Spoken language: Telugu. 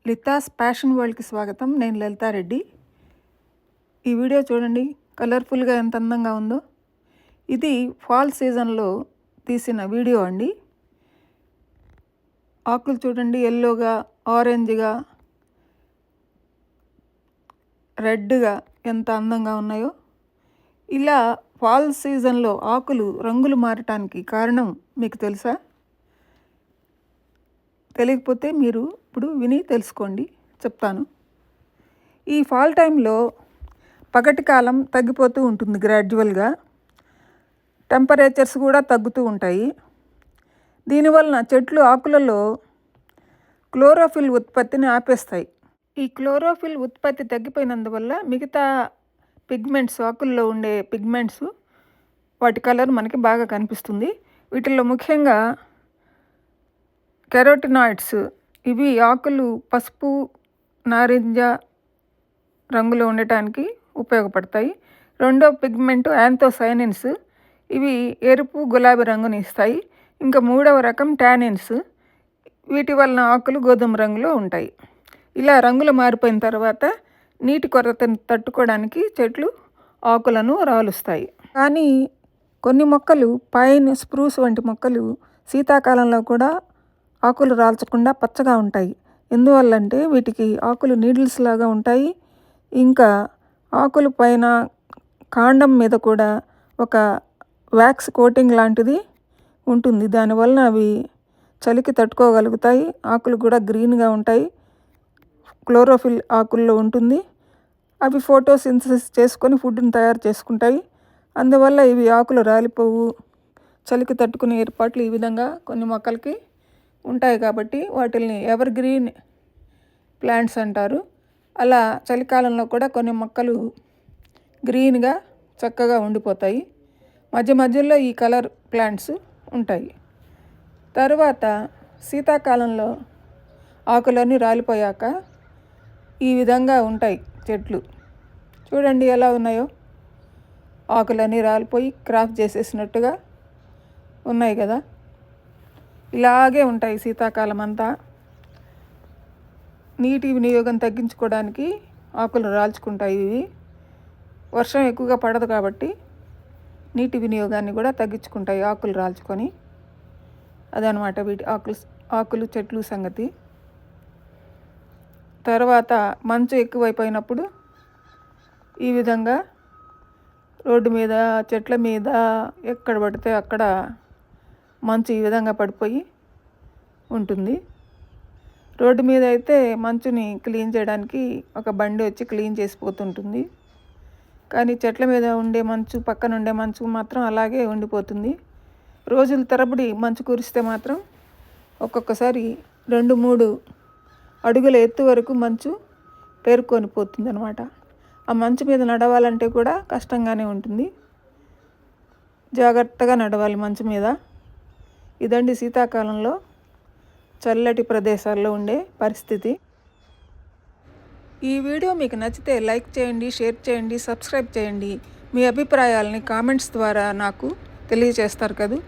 లితాస్ ప్యాషన్ వరల్డ్కి స్వాగతం. నేను లలితారెడ్డి. ఈ వీడియో చూడండి, కలర్ఫుల్గా ఎంత అందంగా ఉందో. ఇది ఫాల్ సీజన్లో తీసిన వీడియో అండి. ఆకులు చూడండి, ఎల్లోగా, ఆరెంజ్గా, రెడ్గా ఎంత అందంగా ఉన్నాయో. ఇలా ఫాల్ సీజన్లో ఆకులు రంగులు మారటానికి కారణం మీకు తెలుసా? తెలియకపోతే మీరు ఇప్పుడు విని తెలుసుకోండి, చెప్తాను. ఈ ఫాల్ టైంలో పగటి కాలం తగ్గిపోతూ ఉంటుంది గ్రాడ్యువల్గా. టెంపరేచర్స్ కూడా తగ్గుతూ ఉంటాయి. దీనివలన చెట్లు ఆకులలో క్లోరోఫిల్ ఉత్పత్తిని ఆపేస్తాయి. ఈ క్లోరోఫిల్ ఉత్పత్తి తగ్గిపోయినందువల్ల మిగతా పిగ్మెంట్స్, ఆకుల్లో ఉండే పిగ్మెంట్స్, వాటి కలర్ మనకి బాగా కనిపిస్తుంది. వీటిల్లో ముఖ్యంగా కెరోటినాయిడ్స్, ఇవి ఆకులు పసుపు, నారింజ రంగులో ఉండటానికి ఉపయోగపడతాయి. రెండో పిగ్మెంట్ యాంథోసైనిన్స్, ఇవి ఎరుపు, గులాబీ రంగుని ఇస్తాయి. ఇంకా మూడవ రకం టానిన్స్, వీటి వలన ఆకులు గోధుమ రంగులో ఉంటాయి. ఇలా రంగులు మారిపోయిన తర్వాత నీటి కొరతను తట్టుకోవడానికి చెట్లు ఆకులను రాలుస్తాయి. కానీ కొన్ని మొక్కలు, పైన్, స్ప్రూస్ వంటి మొక్కలు శీతాకాలంలో కూడా ఆకులు రాల్చకుండా పచ్చగా ఉంటాయి. ఎందువల్లంటే వీటికి ఆకులు నీడిల్స్ లాగా ఉంటాయి. ఇంకా ఆకుల పైన, కాండం మీద కూడా ఒక వ్యాక్స్ కోటింగ్ లాంటిది ఉంటుంది. దానివలన అవి చలికి తట్టుకోగలుగుతాయి. ఆకులు కూడా గ్రీన్గా ఉంటాయి. క్లోరోఫిల్ ఆకుల్లో ఉంటుంది. అవి ఫోటోసింథసిస్ చేసుకొని ఫుడ్ని తయారు చేసుకుంటాయి. అందువల్ల ఇవి ఆకులు రాలిపోవు. చలికి తట్టుకునే ఏర్పాట్లు ఈ విధంగా కొన్ని మొక్కలకి ఉంటాయి. కాబట్టి వాటిల్ని ఎవర్ గ్రీన్ ప్లాంట్స్ అంటారు. అలా చలికాలంలో కూడా కొన్ని మొక్కలు గ్రీన్గా చక్కగా ఉండిపోతాయి. మధ్య మధ్యలో ఈ కలర్ ప్లాంట్స్ ఉంటాయి. తర్వాత శీతాకాలంలో ఆకులన్నీ రాలిపోయాక ఈ విధంగా ఉంటాయి చెట్లు. చూడండి ఎలా ఉన్నాయో. ఆకులన్నీ రాలిపోయి క్రాఫ్ చేసేసినట్టుగా ఉన్నాయి కదా. ఇలాగే ఉంటాయి శీతాకాలం అంతా. నీటి వినియోగం తగ్గించుకోవడానికి ఆకులు రాల్చుకుంటాయి. ఇవి వర్షం ఎక్కువగా పడదు కాబట్టి నీటి వినియోగాన్ని కూడా తగ్గించుకుంటాయి ఆకులు రాల్చుకొని. అదనమాట వీటి ఆకులు చెట్లు సంగతి. తర్వాత మంచు ఎక్కువైపోయినప్పుడు ఈ విధంగా రోడ్డు మీద, చెట్ల మీద, ఎక్కడ పడితే అక్కడ మంచు ఈ విధంగా పడిపోయి ఉంటుంది. రోడ్డు మీద అయితే మంచుని క్లీన్ చేయడానికి ఒక బండి వచ్చి క్లీన్ చేసిపోతుంటుంది. కానీ చెట్ల మీద ఉండే మంచు, పక్కన ఉండే మంచు మాత్రం అలాగే ఉండిపోతుంది. రోజుల తరబడి మంచు కురిస్తే మాత్రం ఒక్కొక్కసారి 2-3 అడుగుల ఎత్తు వరకు మంచు పేరుకొని పోతుంది అనమాట. ఆ మంచు మీద నడవాలంటే కూడా కష్టంగానే ఉంటుంది. జాగ్రత్తగా నడవాలి మంచు మీద. ఇదండి శీతాకాలంలో చల్లటి ప్రదేశాల్లో ఉండే పరిస్థితి. ఈ వీడియో మీకు నచ్చితే లైక్ చేయండి, షేర్ చేయండి, సబ్స్క్రైబ్ చేయండి. మీ అభిప్రాయాలని కామెంట్స్ ద్వారా నాకు తెలియజేస్తారు కదా.